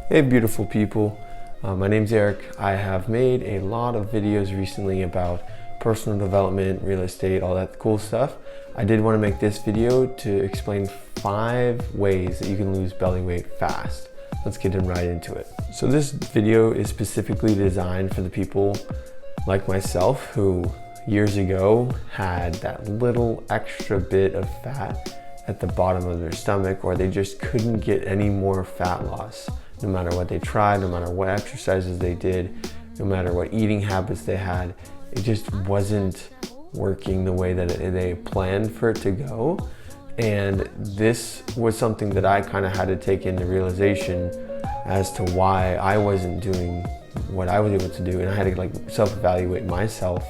Hey beautiful people, my name's Eric. I have made a lot of videos recently about personal development, real estate, all that cool stuff. I did want to make this video to explain 5 ways that you can lose belly weight fast. Let's get right into it. So this video is specifically designed for the people like myself who years ago had that little extra bit of fat at the bottom of their stomach, or they just couldn't get any more fat loss. No matter what they tried, no matter what exercises they did, no matter what eating habits they had, it just wasn't working the way that they planned for it to go. And this was something that I kind of had to take into realization as to why I wasn't doing what I was able to do. And I had to like self-evaluate myself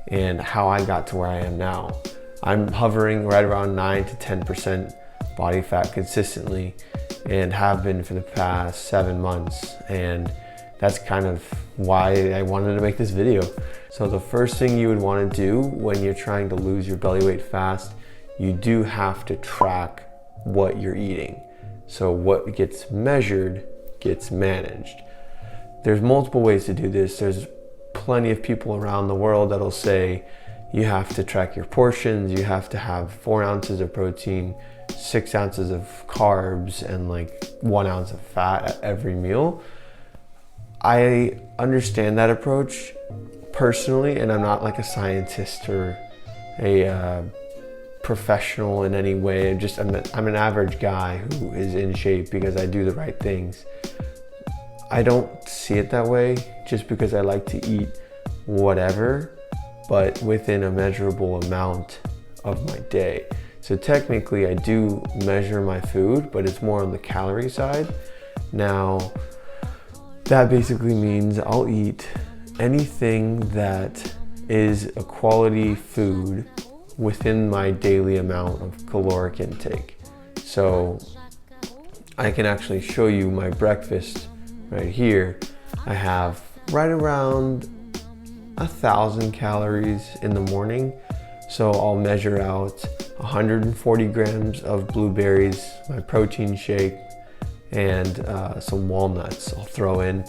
and how I got to where I am now. I'm hovering right around 9 to 10% body fat consistently, and have been for the past 7 months. And that's kind of why I wanted to make this video. So the first thing you would want to do when you're trying to lose your belly weight fast, you do have to track what you're eating. So what gets measured gets managed. There's multiple ways to do this. There's plenty of people around the world that'll say you have to track your portions, you have to have 4 ounces of protein, 6 ounces of carbs, and like 1 ounce of fat at every meal. I understand that approach personally, and I'm not like a scientist or a professional in any way. I'm an average guy who is in shape because I do the right things. I don't see it that way just because I like to eat whatever, but within a measurable amount of my day. So technically I do measure my food, but it's more on the calorie side. Now, that basically means I'll eat anything that is a quality food within my daily amount of caloric intake. So I can actually show you my breakfast right here. I have right around 1,000 calories in the morning. So I'll measure out 140 grams of blueberries, my protein shake, and some walnuts I'll throw in,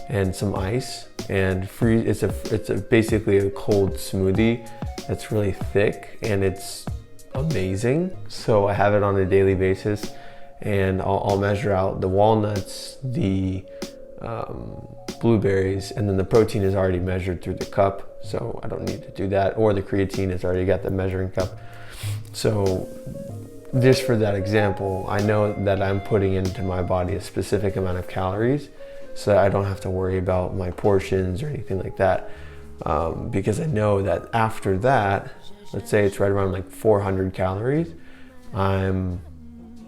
and some ice, and freeze. It's basically a cold smoothie that's really thick and it's amazing. So I have it on a daily basis, and I'll measure out the walnuts, the blueberries, and then the protein is already measured through the cup, so I don't need to do that, or the creatine has already got the measuring cup. So just for that example, I know that I'm putting into my body a specific amount of calories, so I don't have to worry about my portions or anything like that, because I know that after that, let's say it's right around like 400 calories, I'm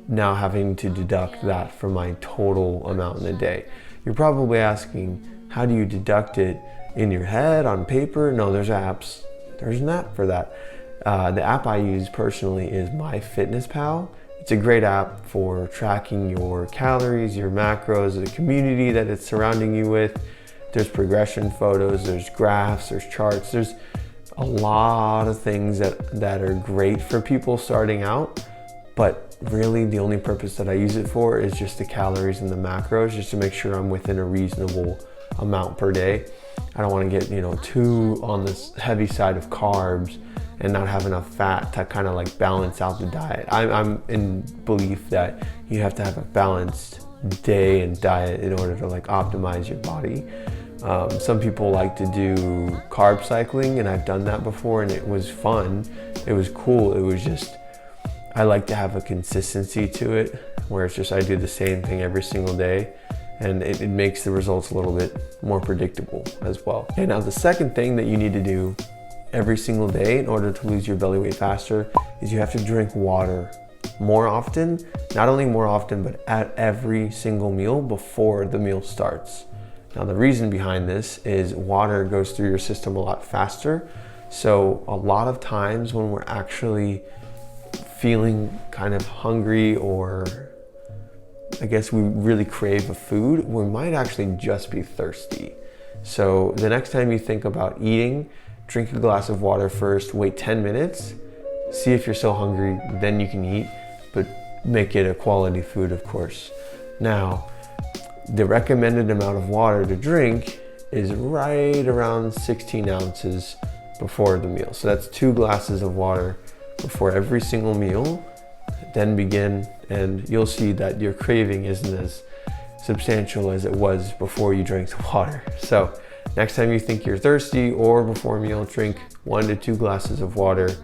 now having to deduct that from my total amount in a day. You're probably asking, how do you deduct it? In your head, on paper? No, there's apps. There's an app for that. The app I use personally is MyFitnessPal. It's a great app for tracking your calories, your macros, the community that it's surrounding you with. There's progression photos, there's graphs, there's charts. There's a lot of things that are great for people starting out, but really the only purpose that I use it for is just the calories and the macros, just to make sure I'm within a reasonable amount per day. I don't want to get, too on this heavy side of carbs and not have enough fat to kind of like balance out the diet. I'm in belief that you have to have a balanced day and diet in order to like optimize your body. Some people like to do carb cycling, and I've done that before, and it was fun. It was cool. It was just, I like to have a consistency to it where it's just I do the same thing every single day, and it makes the results a little bit more predictable as well. And now the second thing that you need to do every single day in order to lose your belly weight faster is you have to drink water more often. Not only more often, but at every single meal before the meal starts. Now the reason behind this is water goes through your system a lot faster. So a lot of times when we're actually feeling kind of hungry, or I guess we really crave a food, we might actually just be thirsty. So the next time you think about eating, drink a glass of water first, wait 10 minutes, see if you're still hungry, then you can eat, but make it a quality food, of course. Now, The recommended amount of water to drink is right around 16 ounces before the meal. So that's 2 glasses of water before every single meal. Then begin, and you'll see that your craving isn't as substantial as it was before you drank the water. So next time you think you're thirsty or before a meal, drink 1 to 2 glasses of water,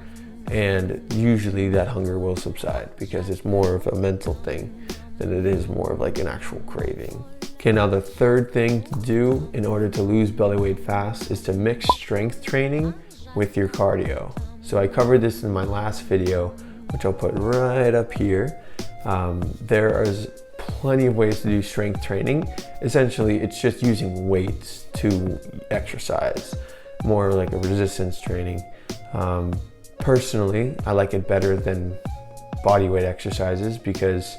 and usually that hunger will subside because it's more of a mental thing than it is more of like an actual craving. Okay, now the third thing to do in order to lose belly weight fast is to mix strength training with your cardio. So I covered this in my last video, which I'll put right up here. There is plenty of ways to do strength training. Essentially, it's just using weights to exercise, more like a resistance training. Personally, I like it better than body weight exercises because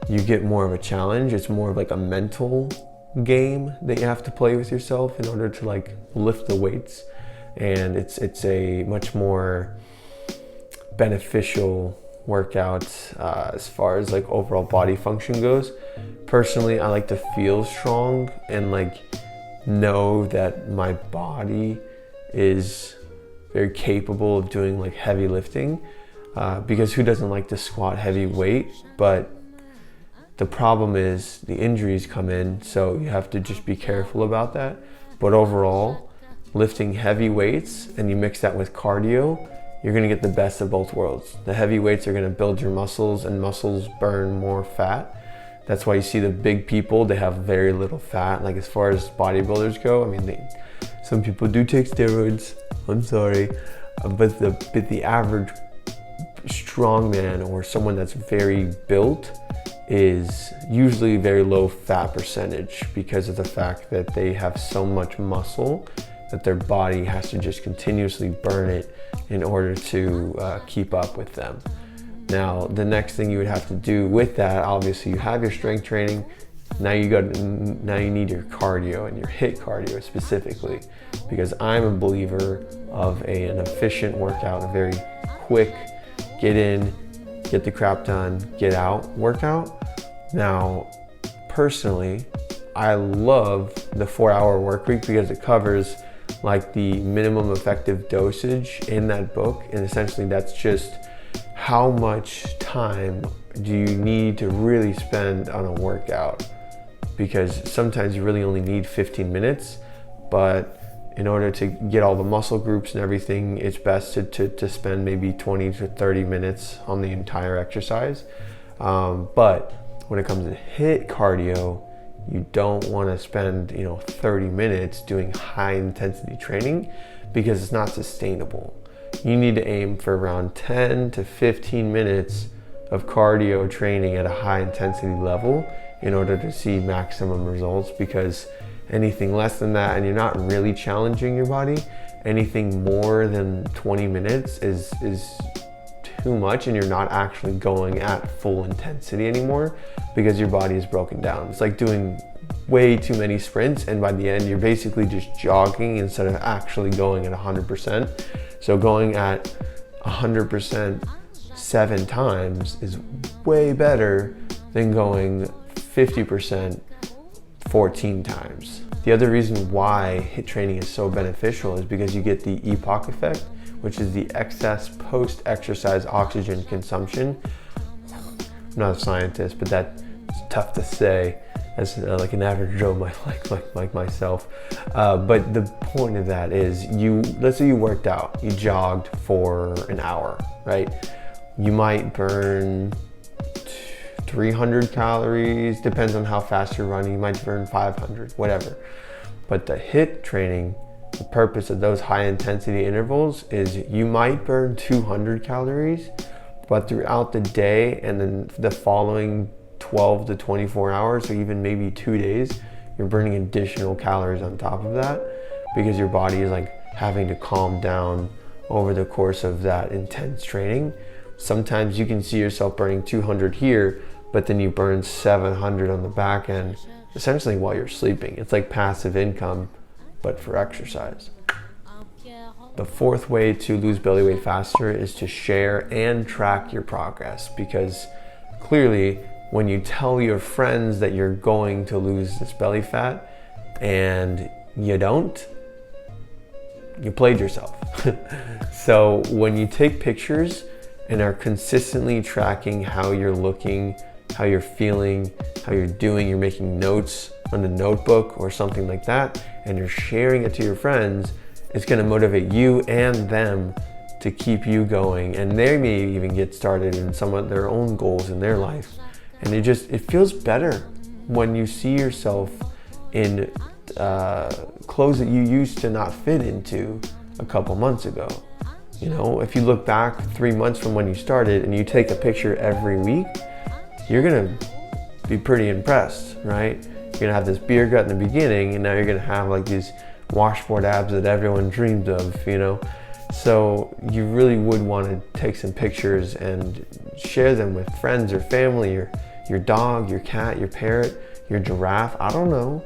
you get more of a challenge. It's more of like a mental game that you have to play with yourself in order to like lift the weights. And it's a much more beneficial workout as far as like overall body function goes. Personally, I like to feel strong and like know that my body is very capable of doing like heavy lifting, because who doesn't like to squat heavy weight? But the problem is the injuries come in, so you have to just be careful about that. But overall, lifting heavy weights and you mix that with cardio, you're gonna get the best of both worlds. The heavy weights are gonna build your muscles, and muscles burn more fat. That's why you see the big people, they have very little fat. Like as far as bodybuilders go, I mean, some people do take steroids, I'm sorry, but the average strongman or someone that's very built is usually very low fat percentage because of the fact that they have so much muscle that their body has to just continuously burn it in order to keep up with them. Now, the next thing you would have to do with that, obviously you have your strength training, now you need your cardio and your HIIT cardio specifically, because I'm a believer of an efficient workout, a very quick get in, get the crap done, get out workout. Now, personally, I love the 4-hour work week because it covers like the minimum effective dosage in that book. And essentially that's just how much time do you need to really spend on a workout? Because sometimes you really only need 15 minutes, but in order to get all the muscle groups and everything, it's best to spend maybe 20 to 30 minutes on the entire exercise. But when it comes to HIIT cardio, you don't want to spend 30 minutes doing high intensity training because it's not sustainable. You need to aim for around 10 to 15 minutes of cardio training at a high intensity level in order to see maximum results, because anything less than that and you're not really challenging your body, anything more than 20 minutes is too much, and you're not actually going at full intensity anymore because your body is broken down. It's like doing way too many sprints, and by the end you're basically just jogging instead of actually going at 100%. So going at 100% 7 times is way better than going 50% 14 times. The other reason why HIIT training is so beneficial is because you get the EPOC effect, which is the excess post-exercise oxygen consumption. I'm not a scientist, but that's tough to say as like an average Joe like myself. But the point of that is, let's say you worked out, you jogged for an hour, right? You might burn 300 calories, depends on how fast you're running. You might burn 500, whatever. But the HIIT training, the purpose of those high intensity intervals is you might burn 200 calories, but throughout the day and then the following 12 to 24 hours, or even maybe 2 days, you're burning additional calories on top of that because your body is like having to calm down over the course of that intense training. Sometimes you can see yourself burning 200 here, but then you burn 700 on the back end, essentially while you're sleeping. It's like passive income, but for exercise. The fourth way to lose belly weight faster is to share and track your progress, because clearly when you tell your friends that you're going to lose this belly fat and you don't, you played yourself. So when you take pictures and are consistently tracking how you're looking, how you're feeling, how you're doing, you're making notes on the notebook or something like that, and you're sharing it to your friends, it's gonna motivate you and them to keep you going, and they may even get started in some of their own goals in their life. And it feels better when you see yourself in clothes that you used to not fit into a couple months ago. You know, if you look back 3 months from when you started and you take a picture every week, you're gonna be pretty impressed, right? You're gonna have this beer gut in the beginning, and now you're gonna have like these washboard abs that everyone dreamed of, you know? So you really would want to take some pictures and share them with friends or family, your dog, your cat, your parrot, your giraffe. I don't know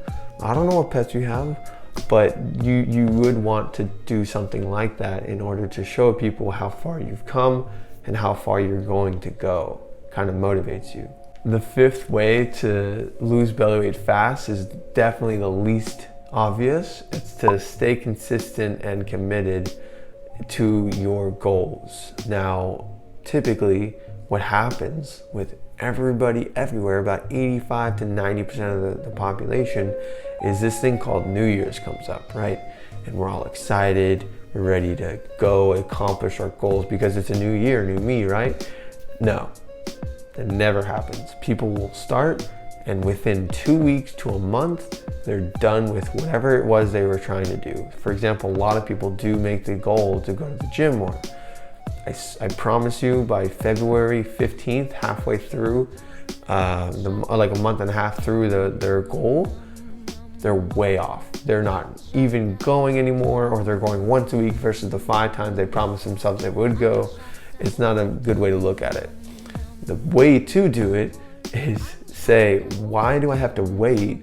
what pets you have, but you would want to do something like that in order to show people how far you've come and how far you're going to go. Kind of motivates you. The fifth way to lose belly weight fast is definitely the least obvious. It's to stay consistent and committed to your goals. Now, typically what happens with everybody everywhere, about 85 to 90% of the population, is this thing called New Year's comes up, right? And we're all excited, we're ready to go accomplish our goals because it's a new year, new me, right? No, that never happens. People will start, and within 2 weeks to a month, they're done with whatever it was they were trying to do. For example, a lot of people do make the goal to go to the gym more. I promise you, by February 15th, halfway through, like a month and a half through their goal, they're way off. They're not even going anymore, or they're going once a week versus the 5 times they promised themselves they would go. It's not a good way to look at it. The way to do it is say, why do I have to wait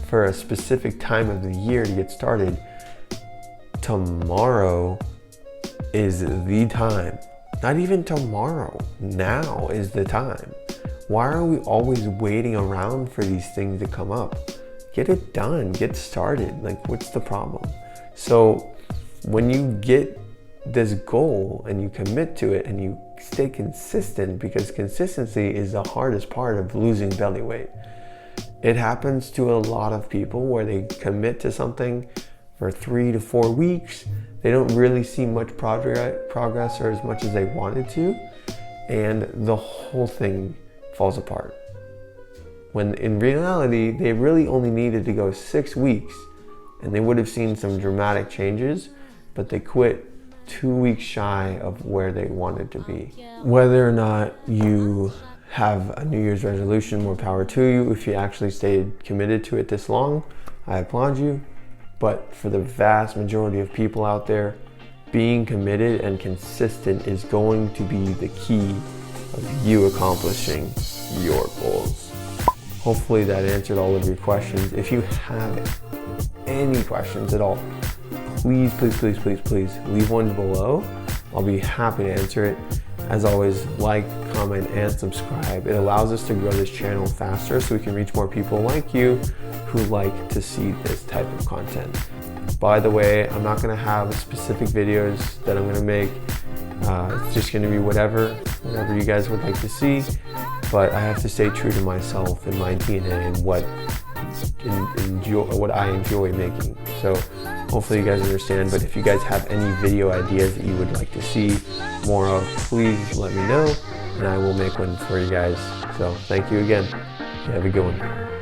for a specific time of the year to get started? Tomorrow is the time. Not even tomorrow. Now is the time. Why are we always waiting around for these things to come up? Get it done, get started. Like, what's the problem? So when you get this goal and you commit to it and you stay consistent, because consistency is the hardest part of losing belly weight. It happens to a lot of people where they commit to something for 3 to 4 weeks. They don't really see much progress or as much as they wanted to, and the whole thing falls apart. When in reality, they really only needed to go 6 weeks and they would have seen some dramatic changes, but they quit 2 weeks shy of where they wanted to be. Whether or not you have a New Year's resolution, more power to you. If you actually stayed committed to it this long, I applaud you. But for the vast majority of people out there, being committed and consistent is going to be the key of you accomplishing your goals. Hopefully that answered all of your questions. If you have any questions at all, please leave one below. I'll be happy to answer it. As always, like, comment, and subscribe. It allows us to grow this channel faster so we can reach more people like you who like to see this type of content. By the way, I'm not gonna have specific videos that I'm gonna make. It's just gonna be whatever you guys would like to see, but I have to stay true to myself and my DNA and what I enjoy making. So hopefully you guys understand, but if you guys have any video ideas that you would like to see more of, please let me know and I will make one for you guys. So thank you again. You have a good one.